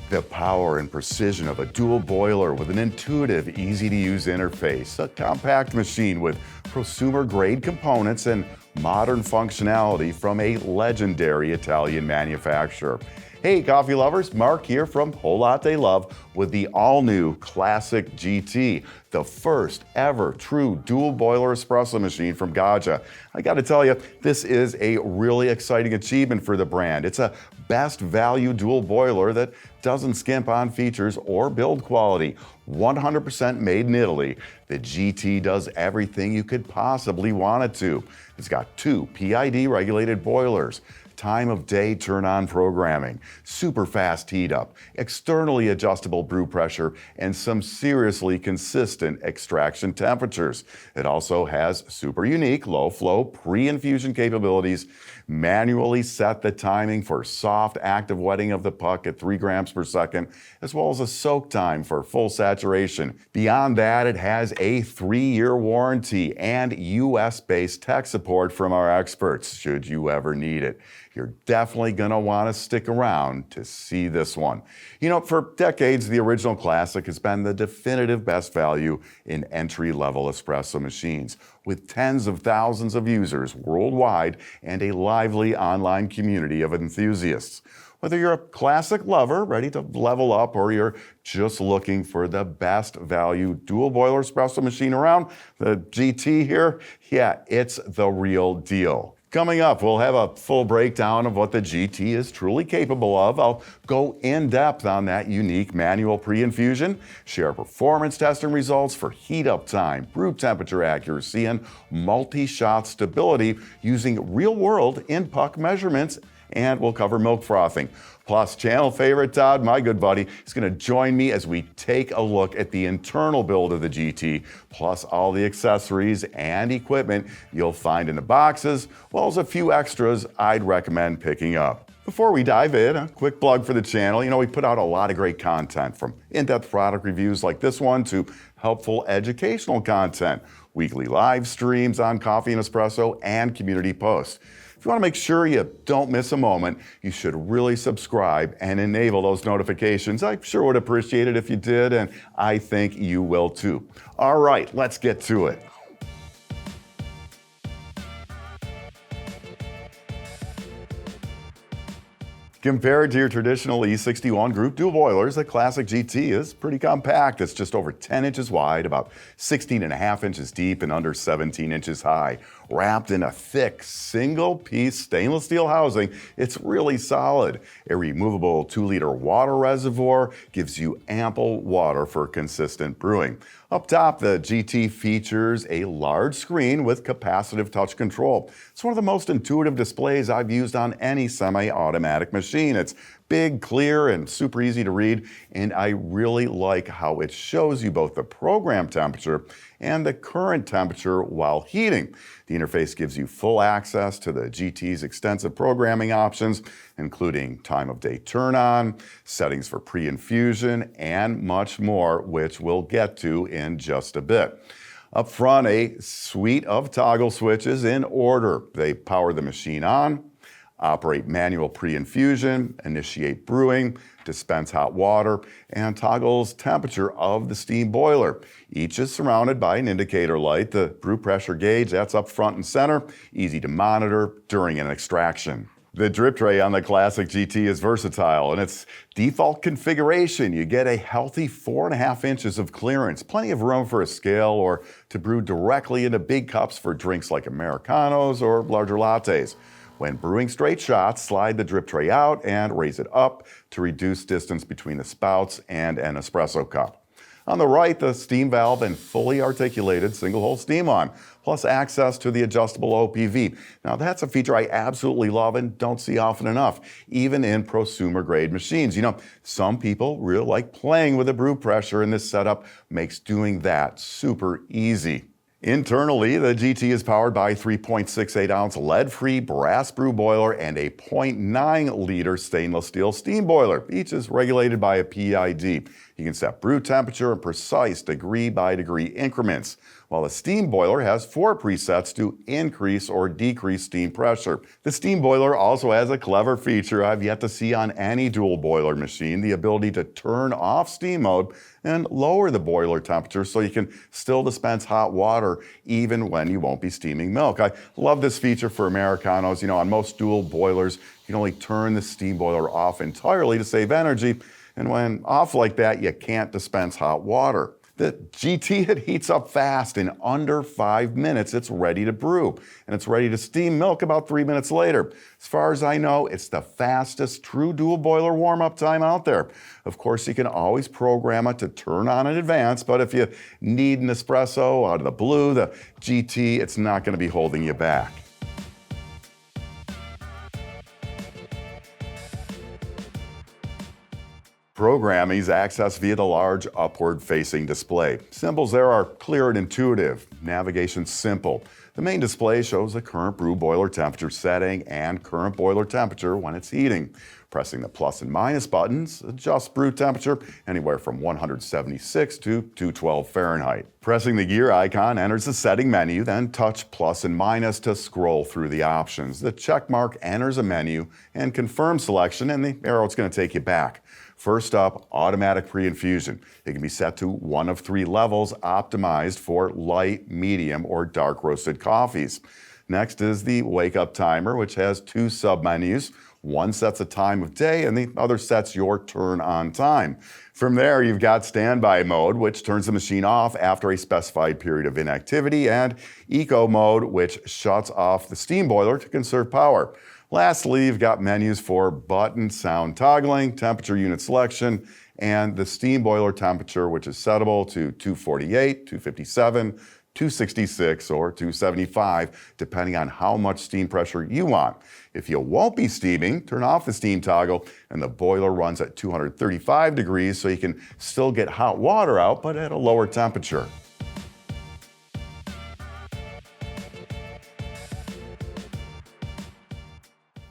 The power and precision of a dual boiler with an intuitive, easy-to-use interface, a compact machine with prosumer-grade components and modern functionality from a legendary Italian manufacturer. Hey coffee lovers, Mark here from Latte Love with the all-new Classic GT, the first ever true dual boiler espresso machine from Gaggia. I gotta tell you, this is a really exciting achievement for the brand. It's a best value dual boiler that doesn't skimp on features or build quality. 100% made in Italy, the GT does everything you could possibly want it to. It's got two PID regulated boilers, time of day turn on programming, super fast heat up, externally adjustable brew pressure, and some seriously consistent extraction temperatures. It also has super unique low flow pre-infusion capabilities, manually set the timing for soft active wetting of the puck at 3 grams per second, as well as a soak time for full saturation. Beyond that, it has a 3-year warranty and US-based tech support from our experts, should you ever need it. You're definitely going to want to stick around to see this one. You know, for decades, the original Classic has been the definitive best value in entry-level espresso machines, with tens of thousands of users worldwide and a lively online community of enthusiasts. Whether you're a Classic lover ready to level up or you're just looking for the best value dual boiler espresso machine around, the GT here, yeah, it's the real deal. Coming up, we'll have a full breakdown of what the GT is truly capable of. I'll go in depth on that unique manual pre-infusion, share performance testing results for heat up time, brew temperature accuracy, and multi-shot stability using real-world in-puck measurements, and we'll cover milk frothing. Plus, channel favorite Todd, my good buddy, is going to join me as we take a look at the internal build of the GT, plus all the accessories and equipment you'll find in the boxes, as well as a few extras I'd recommend picking up. Before we dive in, a quick plug for the channel. You know, we put out a lot of great content, from in-depth product reviews like this one to helpful educational content, weekly live streams on coffee and espresso, and community posts. If you want to make sure you don't miss a moment, you should really subscribe and enable those notifications. I sure would appreciate it if you did, and I think you will too. All right, let's get to it. Compared to your traditional E61 group dual boilers, the Classic GT is pretty compact. It's just over 10 inches wide, about 16.5 inches deep, and under 17 inches high. Wrapped in a thick, single-piece stainless steel housing, it's really solid. A removable 2-liter water reservoir gives you ample water for consistent brewing. Up top, the GT features a large screen with capacitive touch control. It's one of the most intuitive displays I've used on any semi-automatic machine. It's big, clear, and super easy to read, and I really like how it shows you both the program temperature and the current temperature while heating. The interface gives you full access to the GT's extensive programming options, including time of day turn on, settings for pre-infusion, and much more, which we'll get to in just a bit. Up front, a suite of toggle switches in order. They power the machine on, operate manual pre-infusion, initiate brewing, dispense hot water, and toggles temperature of the steam boiler. Each is surrounded by an indicator light. The brew pressure gauge, that's up front and center, easy to monitor during an extraction. The drip tray on the Classic GT is versatile. In its default configuration, you get a healthy 4.5 inches of clearance, plenty of room for a scale or to brew directly into big cups for drinks like Americanos or larger lattes. When brewing straight shots, slide the drip tray out and raise it up to reduce distance between the spouts and an espresso cup. On the right, the steam valve and fully articulated single-hole steam on, plus access to the adjustable OPV. Now, that's a feature I absolutely love and don't see often enough, even in prosumer-grade machines. You know, some people really like playing with the brew pressure, and this setup makes doing that super easy. Internally, the GT is powered by a 3.68-ounce lead-free brass brew boiler and a 0.9-liter stainless steel steam boiler. Each is regulated by a PID. You can set brew temperature in precise degree-by-degree increments, while the steam boiler has 4 presets to increase or decrease steam pressure. The steam boiler also has a clever feature I've yet to see on any dual boiler machine, the ability to turn off steam mode and lower the boiler temperature so you can still dispense hot water even when you won't be steaming milk. I love this feature for Americanos. On most dual boilers, you can only turn the steam boiler off entirely to save energy, and when off like that, you can't dispense hot water. The GT, it heats up fast. In under 5 minutes, it's ready to brew, and it's ready to steam milk about 3 minutes later. As far as I know, it's the fastest true dual boiler warm-up time out there. Of course, you can always program it to turn on in advance, but if you need an espresso out of the blue, the GT, it's not going to be holding you back. Programming is accessed via the large upward-facing display. Symbols there are clear and intuitive. Navigation simple. The main display shows the current brew boiler temperature setting and current boiler temperature when it's heating. Pressing the plus and minus buttons adjusts brew temperature anywhere from 176 to 212 Fahrenheit. Pressing the gear icon enters the setting menu, then touch plus and minus to scroll through the options. The check mark enters a menu and confirms selection, and the arrow's going to take you back. First up, automatic pre-infusion. It can be set to one of 3 levels optimized for light, medium, or dark roasted coffees. Next is the wake up timer, which has 2 submenus. One sets a time of day and the other sets your turn on time. From there, you've got standby mode, which turns the machine off after a specified period of inactivity, and eco mode, which shuts off the steam boiler to conserve power. Lastly, you've got menus for button sound toggling, temperature unit selection, and the steam boiler temperature, which is settable to 248, 257, 266, or 275, depending on how much steam pressure you want. If you won't be steaming, turn off the steam toggle, and the boiler runs at 235 degrees so you can still get hot water out, but at a lower temperature.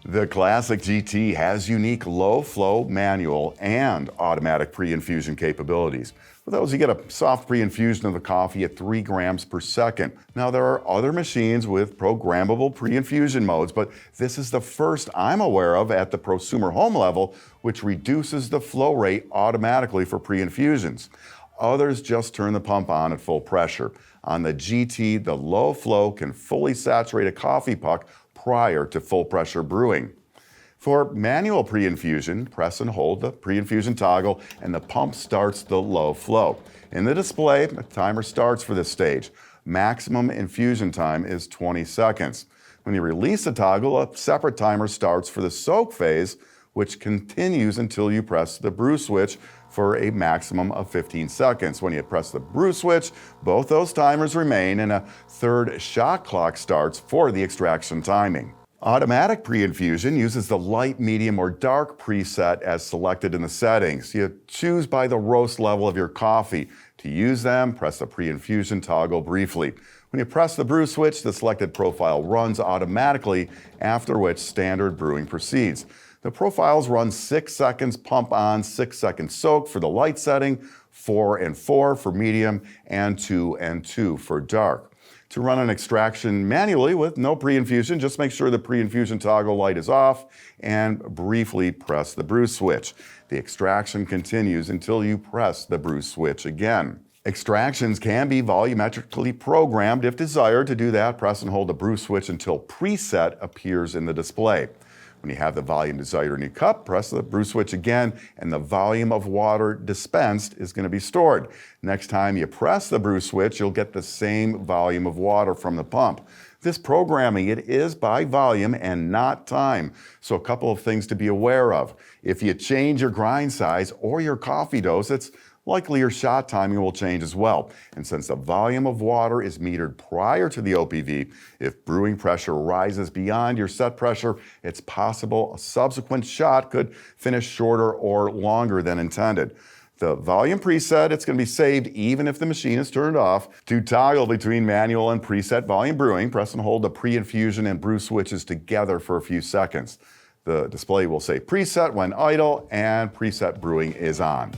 The Classic GT has unique low-flow manual and automatic pre-infusion capabilities. For those, you get a soft pre-infusion of the coffee at 3 grams per second. Now, there are other machines with programmable pre-infusion modes, but this is the first I'm aware of at the prosumer home level, which reduces the flow rate automatically for pre-infusions. Others just turn the pump on at full pressure. On the GT, the low flow can fully saturate a coffee puck prior to full pressure brewing. For manual pre-infusion, press and hold the pre-infusion toggle and the pump starts the low flow. In the display, a timer starts for this stage. Maximum infusion time is 20 seconds. When you release the toggle, a separate timer starts for the soak phase, which continues until you press the brew switch for a maximum of 15 seconds. When you press the brew switch, both those timers remain and a third shot clock starts for the extraction timing. Automatic pre-infusion uses the light, medium, or dark preset as selected in the settings. You choose by the roast level of your coffee. To use them, press the pre-infusion toggle briefly. When you press the brew switch, the selected profile runs automatically, after which standard brewing proceeds. The profiles run 6 seconds pump on, 6 seconds soak for the light setting, 4 and 4 for medium, and 2 and 2 for dark. To run an extraction manually with no pre-infusion, just make sure the pre-infusion toggle light is off and briefly press the brew switch. The extraction continues until you press the brew switch again. Extractions can be volumetrically programmed if desired. To do that, press and hold the brew switch until preset appears in the display. When you have the volume desired in your cup, press the brew switch again, and the volume of water dispensed is going to be stored. Next time you press the brew switch, you'll get the same volume of water from the pump. This programming, it is by volume and not time. So a couple of things to be aware of. If you change your grind size or your coffee dose, it's likely your shot timing will change as well. And since the volume of water is metered prior to the OPV, if brewing pressure rises beyond your set pressure, it's possible a subsequent shot could finish shorter or longer than intended. The volume preset, it's going to be saved even if the machine is turned off. To toggle between manual and preset volume brewing, press and hold the pre-infusion and brew switches together for a few seconds. The display will say preset when idle and preset brewing is on.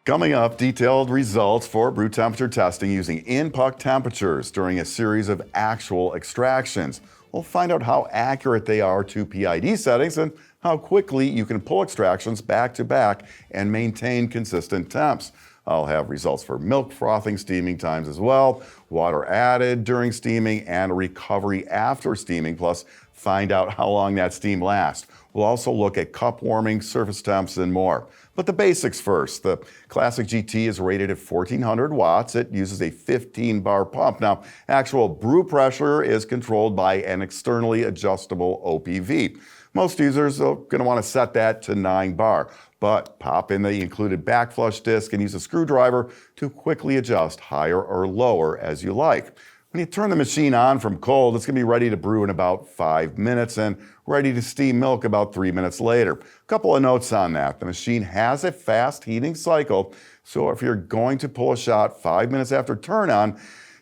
Coming up, detailed results for brew temperature testing using in-puck temperatures during a series of actual extractions. We'll find out how accurate they are to PID settings and how quickly you can pull extractions back to back and maintain consistent temps. I'll have results for milk frothing steaming times as well, water added during steaming, and recovery after steaming, plus find out how long that steam lasts. We'll also look at cup warming, surface temps, and more. But the basics first. The Classic GT is rated at 1400 watts. It uses a 15-bar pump. Now, actual brew pressure is controlled by an externally adjustable OPV. Most users are going to want to set that to 9 bar, but pop in the included backflush disc and use a screwdriver to quickly adjust higher or lower as you like. When you turn the machine on from cold, it's going to be ready to brew in about 5 minutes and ready to steam milk about 3 minutes later. A couple of notes on that. The machine has a fast heating cycle, so if you're going to pull a shot 5 minutes after turn on,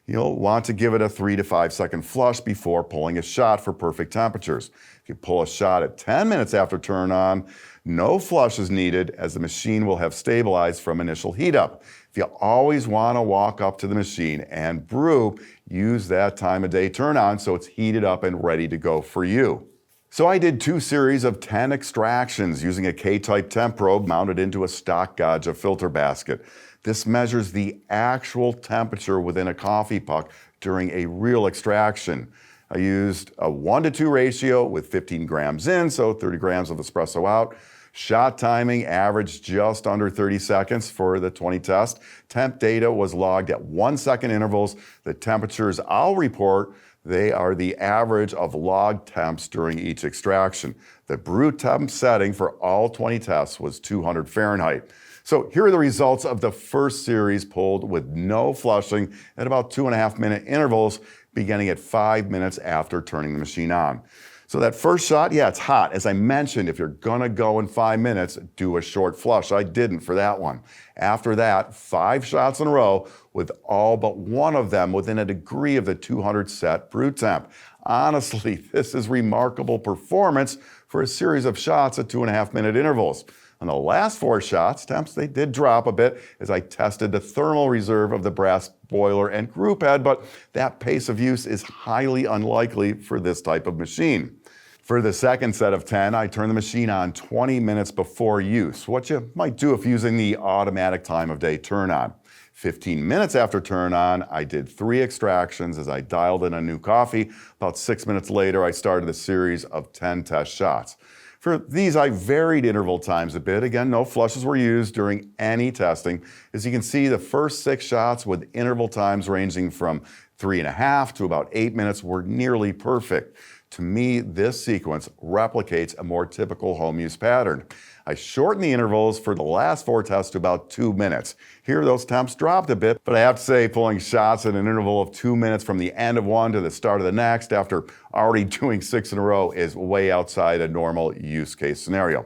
you'll want to give it a 3 to 5 second flush before pulling a shot for perfect temperatures. If you pull a shot at 10 minutes after turn on, no flush is needed as the machine will have stabilized from initial heat up. If you always want to walk up to the machine and brew, use that time of day turn on so it's heated up and ready to go for you. So I did 2 series of 10 extractions using a K-type temp probe mounted into a stock Gaggia filter basket. This measures the actual temperature within a coffee puck during a real extraction. I used a 1:2 ratio with 15 grams in, so 30 grams of espresso out. Shot timing averaged just under 30 seconds for the 20 test. Temp data was logged at 1 second intervals. The temperatures I'll report, they are the average of logged temps during each extraction. The brew temp setting for all 20 tests was 200 Fahrenheit. So here are the results of the first series pulled with no flushing at about 2.5 minute intervals, beginning at 5 minutes after turning the machine on. So that first shot, yeah, it's hot. As I mentioned, if you're gonna go in 5 minutes, do a short flush. I didn't for that one. After that, 5 shots in a row with all but one of them within a degree of the 200 set brew temp. Honestly, this is remarkable performance for a series of shots at 2.5 minute intervals. On the last 4 shots, temps, they did drop a bit as I tested the thermal reserve of the brass boiler and group head, but that pace of use is highly unlikely for this type of machine. For the second set of 10, I turned the machine on 20 minutes before use, what you might do if using the automatic time of day turn on. 15 minutes after turn on, I did 3 extractions as I dialed in a new coffee. About 6 minutes later, I started a series of 10 test shots. For these, I varied interval times a bit. Again, no flushes were used during any testing. As you can see, the first 6 shots with interval times ranging from 3.5 to about 8 minutes were nearly perfect. To me, this sequence replicates a more typical home use pattern. I shortened the intervals for the last 4 tests to about 2 minutes. Here, those temps dropped a bit, but I have to say, pulling shots at an interval of 2 minutes from the end of one to the start of the next after already doing 6 in a row is way outside a normal use case scenario.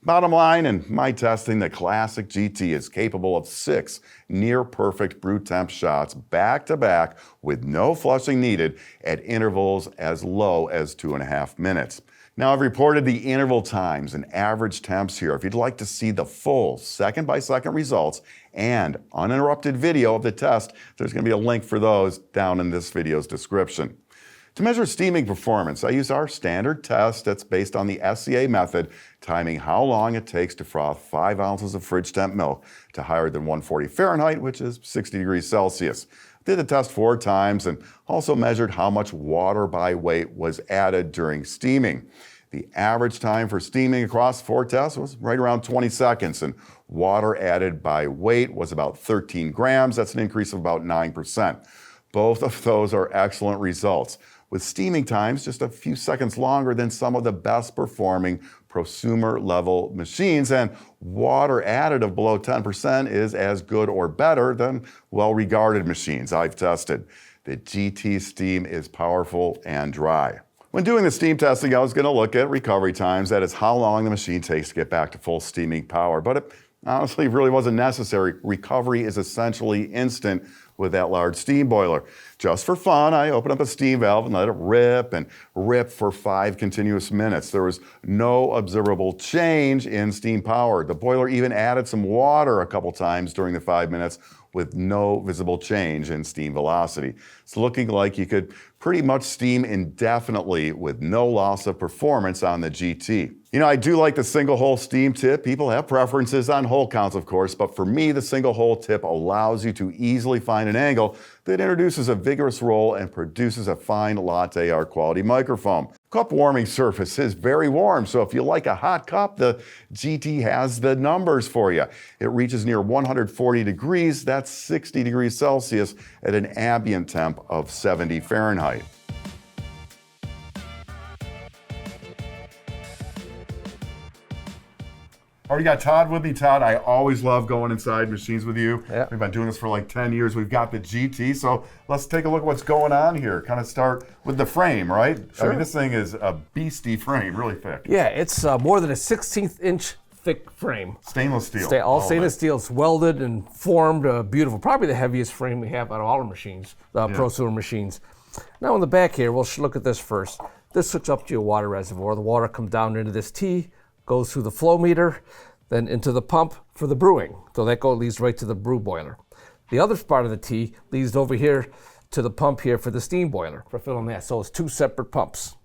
Bottom line, in my testing, the Classic GT is capable of 6 near-perfect brew temp shots back-to-back with no flushing needed at intervals as low as 2.5 minutes. Now, I've reported the interval times and average temps here. If you'd like to see the full second-by-second results and uninterrupted video of the test, there's going to be a link for those down in this video's description. To measure steaming performance, I use our standard test that's based on the SCA method, timing how long it takes to froth 5 ounces of fridge temp milk to higher than 140 Fahrenheit, which is 60 degrees Celsius. Did the test 4 times and also measured how much water by weight was added during steaming. The average time for steaming across 4 tests was right around 20 seconds, and water added by weight was about 13 grams. That's an increase of about 9%. Both of those are excellent results, with steaming times just a few seconds longer than some of the best performing prosumer level machines, and water added of below 10% is as good or better than well-regarded machines I've tested. The GT steam is powerful and dry. When doing the steam testing, I was going to look at recovery times, that is how long the machine takes to get back to full steaming power, but it honestly really wasn't necessary. Recovery is essentially instant with that large steam boiler. Just for fun, I opened up a steam valve and let it rip and rip for 5 continuous minutes. There was no observable change in steam power. The boiler even added some water a couple times during the 5 minutes with no visible change in steam velocity. It's looking like you could pretty much steam indefinitely with no loss of performance on the GT. You know, I do like the single hole steam tip. People have preferences on hole counts, of course, but for me, the single hole tip allows you to easily find an angle that introduces a vigorous roll and produces a fine latte art quality microfoam. Cup warming surface is very warm, so if you like a hot cup, the GT has the numbers for you. It reaches near 140 degrees, that's 60 degrees Celsius at an ambient temp of 70 Fahrenheit. Already got Todd with me. Todd, I always love going inside machines with you. Yep. We've been doing this for like 10 years. We've got the GT, so let's take a look at what's going on here. Kind of start with the frame, right? Sure. I mean, this thing is a beastie frame, really thick. Yeah, it's more than a 16th inch thick frame. Stainless steel. All stainless steel. It's welded and formed, beautiful. Probably the heaviest frame we have out of all our machines, prosumer machines. Now on the back here, we'll look at this first. This hooks up to your water reservoir. The water comes down into this T, goes through the flow meter, then into the pump for the brewing. So that leads right to the brew boiler. The other part of the T leads over here to the pump here for the steam boiler, for filling that. So it's 2 separate pumps.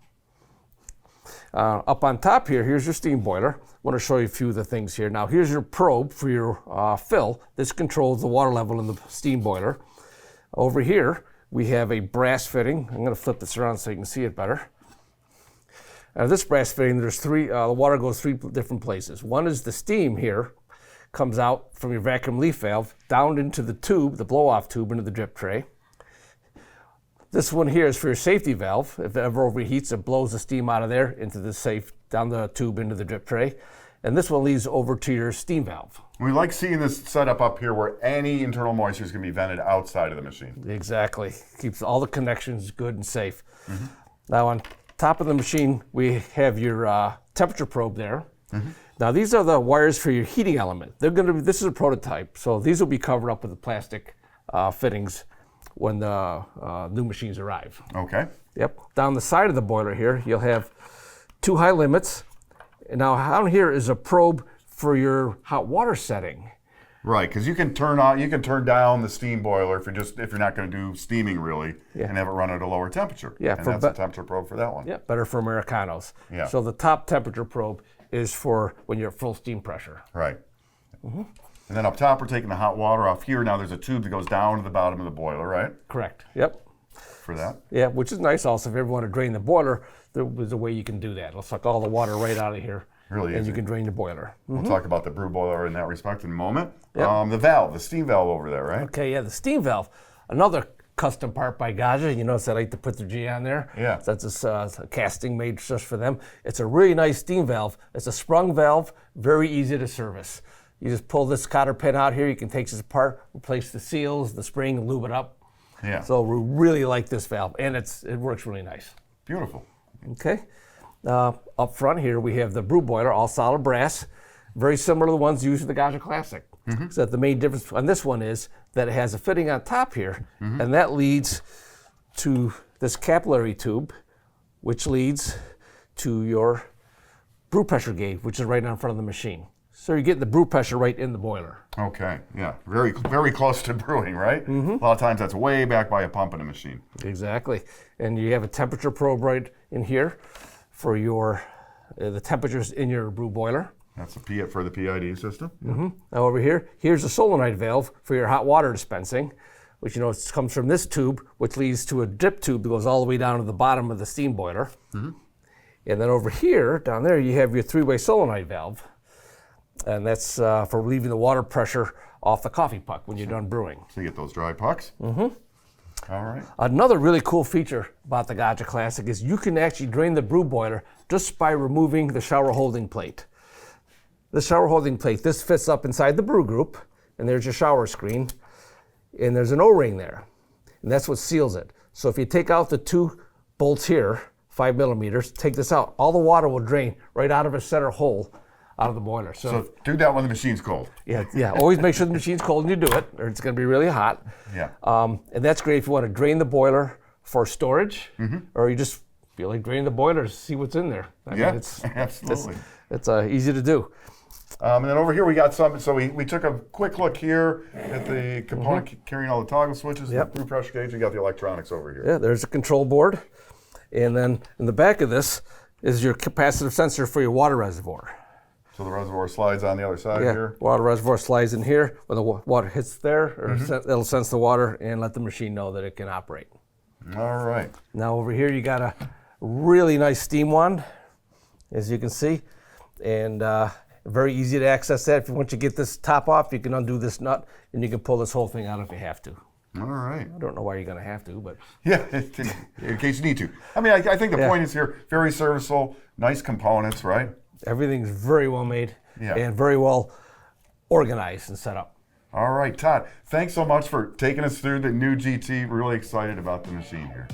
Up on top here, here's your steam boiler. I want to show you a few of the things here. Now here's your probe for your fill. This controls the water level in the steam boiler. Over here, we have a brass fitting. I'm going to flip this around so you can see it better. This brass fitting, there's the water goes 3 different places. One is the steam here, comes out from your vacuum leaf valve, down into the tube, the blow-off tube, into the drip tray. This one here is for your safety valve. If it ever overheats, it blows the steam out of there into the safe, down the tube into the drip tray. And this one leads over to your steam valve. We like seeing this setup up here where any internal moisture is going to be vented outside of the machine. Exactly. Keeps all the connections good and safe. Mm-hmm. Now on top of the machine, we have your temperature probe there. Mm-hmm. Now these are the wires for your heating element. This is a prototype, so these will be covered up with the plastic fittings when the new machines arrive. Okay. Yep. Down the side of the boiler here, you'll have 2 high limits. And now down here is a probe for your hot water setting. Right, because you can turn down the steam boiler if you're not going to do steaming really, and have it run at a lower temperature. Yeah, and that's the temperature probe for that one. Yeah, better for Americanos. Yeah. So the top temperature probe is for when you're at full steam pressure. Right. Mm-hmm. And then up top, we're taking the hot water off here. Now there's a tube that goes down to the bottom of the boiler, right? Correct. Yep. For that. Yeah, which is nice also. If you ever want to drain the boiler, there was a way you can do that. It'll suck all the water right out of here. Really and easy. You can drain your boiler. Mm-hmm. We'll talk about the brew boiler in that respect in a moment. Yep. The valve, the steam valve over there, right? Okay, yeah, the steam valve. Another custom part by Gaggia. You notice I like to put the G on there. Yeah. So that's a casting made just for them. It's a really nice steam valve. It's a sprung valve, very easy to service. You just pull this cotter pin out here. You can take this apart, replace the seals, the spring, lube it up. Yeah. So we really like this valve, and it works really nice. Beautiful. Okay. Up front here, we have the brew boiler, all solid brass, very similar to the ones used in the Gaggia Classic. Mm-hmm. So the main difference on this one is that it has a fitting on top here, mm-hmm. and that leads to this capillary tube, which leads to your brew pressure gauge, which is right in front of the machine. So you're getting the brew pressure right in the boiler. Okay, yeah, very, very close to brewing, right? Mm-hmm. A lot of times that's way back by a pump in a machine. Exactly, and you have a temperature probe right in here for your the temperatures in your brew boiler. That's for the PID system. Mm-hmm. Now over here, here's a solenoid valve for your hot water dispensing, which it comes from this tube, which leads to a drip tube that goes all the way down to the bottom of the steam boiler. Mm-hmm. And then over here, down there, you have your 3-way solenoid valve, and that's for relieving the water pressure off the coffee puck when you're done brewing. So you get those dry pucks. Mm-hmm. All right. Another really cool feature about the Gaggia Classic is you can actually drain the brew boiler just by removing the shower holding plate. The shower holding plate, this fits up inside the brew group, and there's your shower screen, and there's an O-ring there, and that's what seals it. So if you take out the 2 bolts here, 5 millimeters, take this out, all the water will drain right out of a center hole out of the boiler. So do that when the machine's cold. Yeah. Always make sure the machine's cold when you do it, or it's going to be really hot. Yeah. And that's great if you want to drain the boiler for storage, or you just feel like draining the boiler to see what's in there. I mean, it's absolutely. It's easy to do. And then over here we got some, so we took a quick look here at the component carrying all the toggle switches, the brew pressure gauge, we got the electronics over here. Yeah, there's a control board. And then in the back of this is your capacitive sensor for your water reservoir. So the reservoir slides on the other side here? Water reservoir slides in here. When the water hits there, or it'll sense the water and let the machine know that it can operate. All right. Now over here you got a really nice steam wand, as you can see. And very easy to access that. Once you get this top off, you can undo this nut and you can pull this whole thing out if you have to. All right. I don't know why you're going to have to, but... Yeah, in case you need to. I mean, I think the point is here, very serviceable, nice components, right? Everything's very well made and very well organized and set up. All right, Todd, thanks so much for taking us through the new GT. We're really excited about the machine here.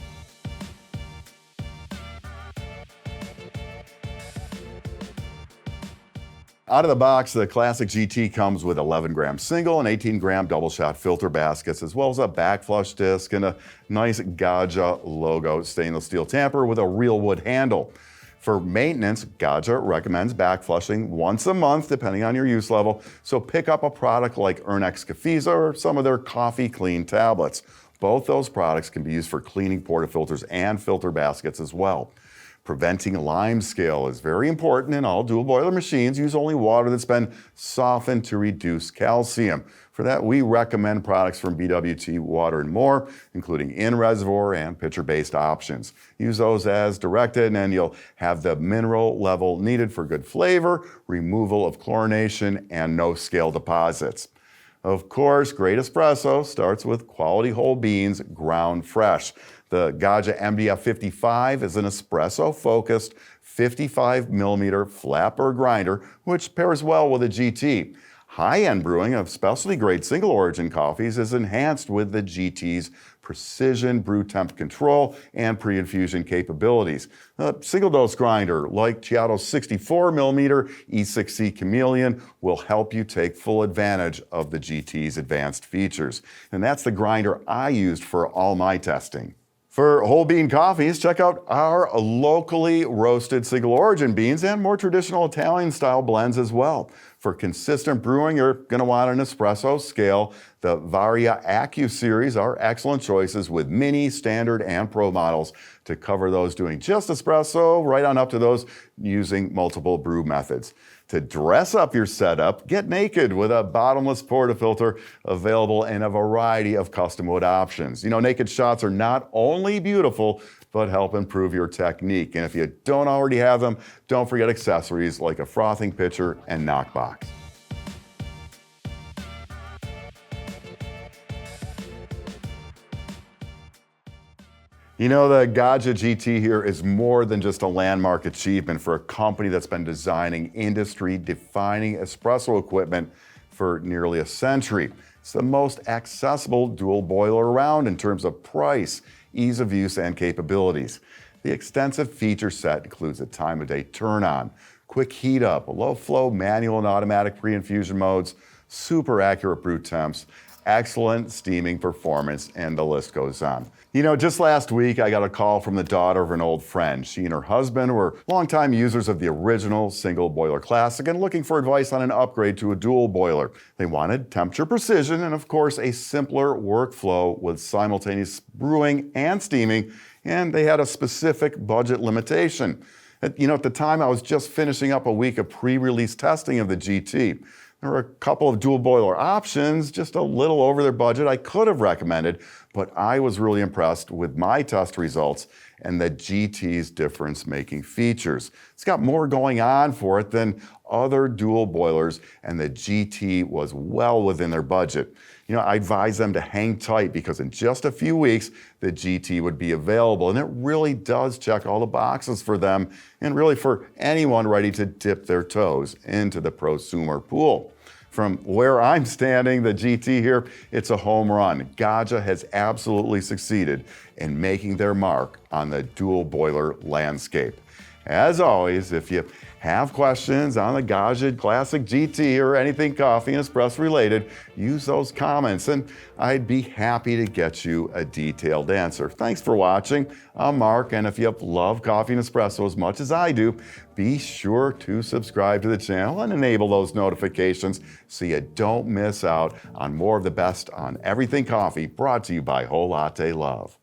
Out of the box, the Classic GT comes with 11-gram single and 18-gram double-shot filter baskets, as well as a backflush disc and a nice Gaggia logo stainless steel tamper with a real wood handle. For maintenance, Gaggia recommends backflushing once a month, depending on your use level, so pick up a product like Ernex Cafesa or some of their Coffee Clean tablets. Both those products can be used for cleaning portafilters and filter baskets as well. Preventing lime scale is very important in all dual boiler machines. Use only water that's been softened to reduce calcium. For that, we recommend products from BWT Water and More, including in-reservoir and pitcher-based options. Use those as directed and you'll have the mineral level needed for good flavor, removal of chlorination, and no scale deposits. Of course, great espresso starts with quality whole beans, ground fresh. The Gaggia MDF 55 is an espresso-focused 55 millimeter flat burr grinder, which pairs well with a GT. High-end brewing of specialty-grade single-origin coffees is enhanced with the GT's precision brew temp control and pre-infusion capabilities. A single-dose grinder like Chiato's 64 millimeter E6C Chameleon will help you take full advantage of the GT's advanced features. And that's the grinder I used for all my testing. For whole bean coffees, check out our locally roasted single origin beans and more traditional Italian style blends as well. For consistent brewing, you're going to want an espresso scale. The Varia Accu series are excellent choices with mini, standard, and pro models to cover those doing just espresso right on up to those using multiple brew methods. To dress up your setup, get naked with a bottomless portafilter available in a variety of custom wood options. You know, naked shots are not only beautiful, but help improve your technique. And if you don't already have them, don't forget accessories like a frothing pitcher and knockbox. You know, the Gaggia GT here is more than just a landmark achievement for a company that's been designing industry-defining espresso equipment for nearly a century. It's the most accessible dual boiler around in terms of price, ease of use, and capabilities. The extensive feature set includes a time-of-day turn-on, quick heat-up, low-flow manual and automatic pre-infusion modes, super accurate brew temps, excellent steaming performance, and the list goes on. You know, just last week, I got a call from the daughter of an old friend. She and her husband were longtime users of the original single boiler Classic and looking for advice on an upgrade to a dual boiler. They wanted temperature precision and, of course, a simpler workflow with simultaneous brewing and steaming, and they had a specific budget limitation. At the time, I was just finishing up a week of pre-release testing of the GT. There were a couple of dual boiler options, just a little over their budget I could have recommended, but I was really impressed with my test results and the GT's difference-making features. It's got more going on for it than other dual boilers, and the GT was well within their budget. You know, I advise them to hang tight because in just a few weeks, the GT would be available, and it really does check all the boxes for them and really for anyone ready to dip their toes into the prosumer pool. From where I'm standing, the GT here, it's a home run. Gaggia has absolutely succeeded in making their mark on the dual boiler landscape. As always, if you have questions on the Gaggia Classic GT or anything coffee and espresso related, use those comments and I'd be happy to get you a detailed answer. Thanks for watching. I'm Mark, and if you love coffee and espresso as much as I do, be sure to subscribe to the channel and enable those notifications so you don't miss out on more of the best on everything coffee, brought to you by Whole Latte Love.